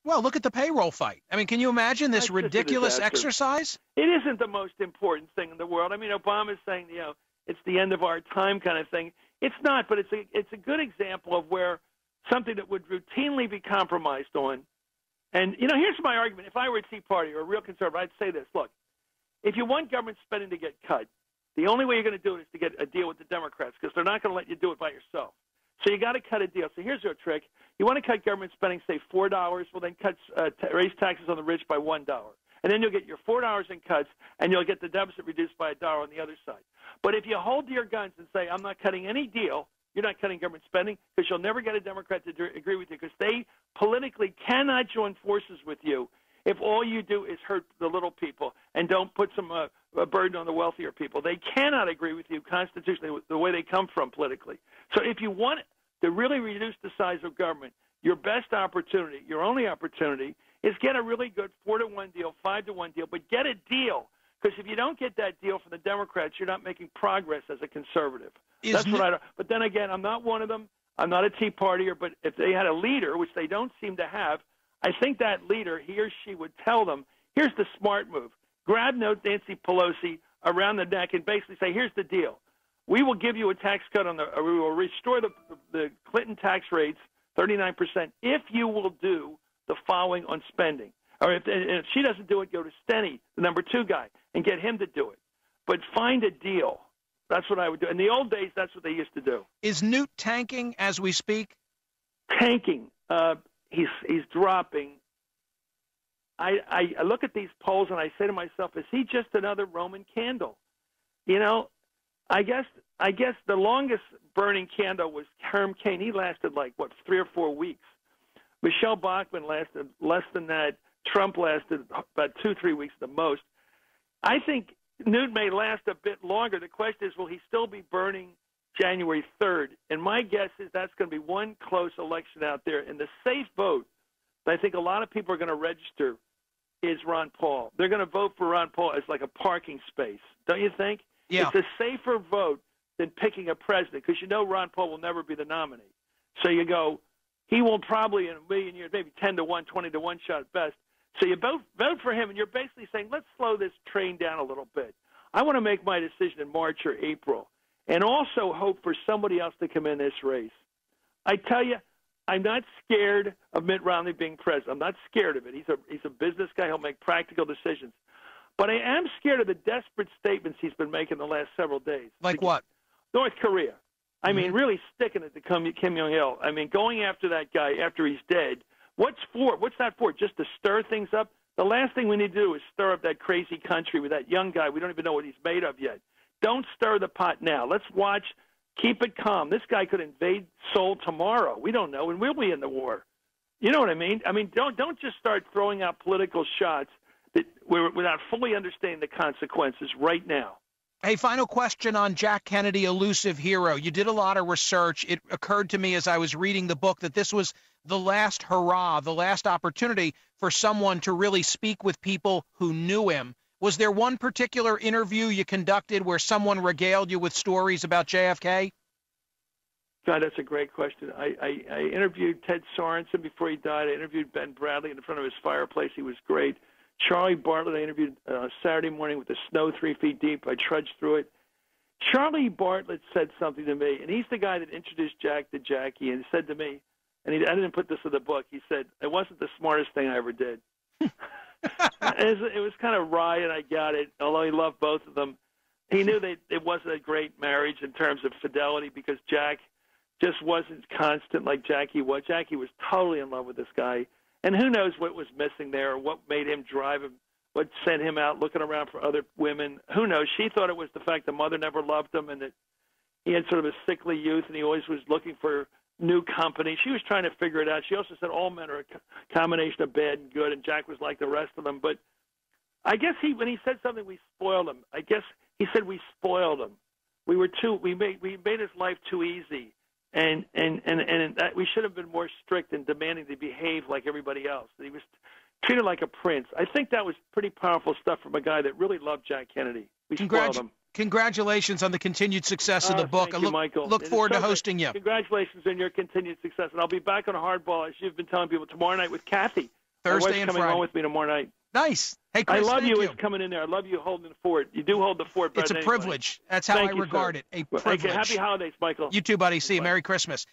Well, look at the payroll fight. I mean, can you imagine this ridiculous exercise? It isn't the most important thing in the world. I mean, Obama's saying, it's the end of our time kind of thing. It's not, but it's a good example of where something that would routinely be compromised on. And, here's my argument. If I were a Tea Party or a real conservative, I'd say this. Look, if you want government spending to get cut, the only way you're going to do it is to get a deal with the Democrats because they're not going to let you do it by yourself. So you got to cut a deal. So here's your trick. You want to cut government spending, say $4, well, then raise taxes on the rich by $1. And then you'll get your $4 in cuts, and you'll get the deficit reduced by $1 on the other side. But if you hold to your guns and say, I'm not cutting any deal, you're not cutting government spending because you'll never get a Democrat to agree with you because they politically cannot join forces with you if all you do is hurt the little people and don't put some a burden on the wealthier people. They cannot agree with you constitutionally with the way they come from politically. So if you want to really reduce the size of government, your best opportunity, your only opportunity, is get a really good 4-to-1 deal, 5-to-1 deal, but get a deal. Because if you don't get that deal from the Democrats, you're not making progress as a conservative. But then again, I'm not one of them. I'm not a Tea Partier. But if they had a leader, which they don't seem to have, I think that leader, he or she, would tell them, here's the smart move. Grab Nancy Pelosi around the neck and basically say, here's the deal. We will give you a tax cut we will restore the Clinton tax rates, 39%, if you will do the following on spending. Or if she doesn't do it, go to Steny, the number 2 guy, and get him to do it. But find a deal. That's what I would do. In the old days, that's what they used to do. Is Newt tanking as we speak? Tanking. He's dropping. I look at these polls and I say to myself, is he just another Roman candle? I guess the longest burning candle was Herm Cain. He lasted 3 or 4 weeks. Michelle Bachmann lasted less than that. Trump lasted about 2-3 weeks at the most. I think Newt may last a bit longer. The question is, will he still be burning January 3rd? And my guess is that's going to be one close election out there. And the safe vote that I think a lot of people are going to register is Ron Paul. They're going to vote for Ron Paul as like a parking space. Don't you think? Yeah. It's a safer vote than picking a president because Ron Paul will never be the nominee. So you go, he will probably in a million years, maybe 10-1, 20-1 shot at best. So you vote for him, and you're basically saying, let's slow this train down a little bit. I want to make my decision in March or April and also hope for somebody else to come in this race. I tell you, I'm not scared of Mitt Romney being president. I'm not scared of it. He's a business guy. He'll make practical decisions. But I am scared of the desperate statements he's been making the last several days. Like what? North Korea. I mean, really sticking it to Kim Jong-il. I mean, going after that guy after he's dead. What's that for? Just to stir things up? The last thing we need to do is stir up that crazy country with that young guy. We don't even know what he's made of yet. Don't stir the pot now. Let's watch. Keep it calm. This guy could invade Seoul tomorrow. We don't know, and we'll be in the war. You know what I mean? I mean, don't just start throwing out political shots without fully understanding the consequences right now. Hey, final question on Jack Kennedy, Elusive Hero. You did a lot of research. It occurred to me as I was reading the book that this was the last hurrah, the last opportunity for someone to really speak with people who knew him. Was there one particular interview you conducted where someone regaled you with stories about JFK? God, that's a great question. I interviewed Ted Sorensen before he died. I interviewed Ben Bradley in front of his fireplace. He was great. Charlie Bartlett, I interviewed Saturday morning with the snow 3 feet deep. I trudged through it. Charlie Bartlett said something to me, and he's the guy that introduced Jack to Jackie, and he said to me, and I didn't put this in the book, he said, it wasn't the smartest thing I ever did. It was kind of wry, and I got it, although he loved both of them. He knew that it wasn't a great marriage in terms of fidelity because Jack just wasn't constant like Jackie was. Jackie was totally in love with this guy. And who knows what was missing there or what made him drive him, what sent him out looking around for other women. Who knows? She thought it was the fact the mother never loved him and that he had sort of a sickly youth and he always was looking for new company. She was trying to figure it out. She also said all men are a combination of bad and good, and Jack was like the rest of them. But I guess when he said something, we spoiled him. I guess he said we spoiled him. We made his life too easy. And that we should have been more strict in demanding to behave like everybody else. That he was treated like a prince. I think that was pretty powerful stuff from a guy that really loved Jack Kennedy. We spoiled him. Congratulations on the continued success of the book. Thank you, Michael. Look forward to hosting you. Congratulations on your continued success. And I'll be back on Hardball, as you've been telling people, tomorrow night with Kathy. Thursday and coming Friday. on with me tomorrow night. Nice. Hey, Chris, I love thank you. It's coming in there. I love you holding the fort. You do hold the fort. It's a privilege. That's how I regard it. A privilege. Happy holidays, Michael. You too, buddy. See you. Merry Christmas.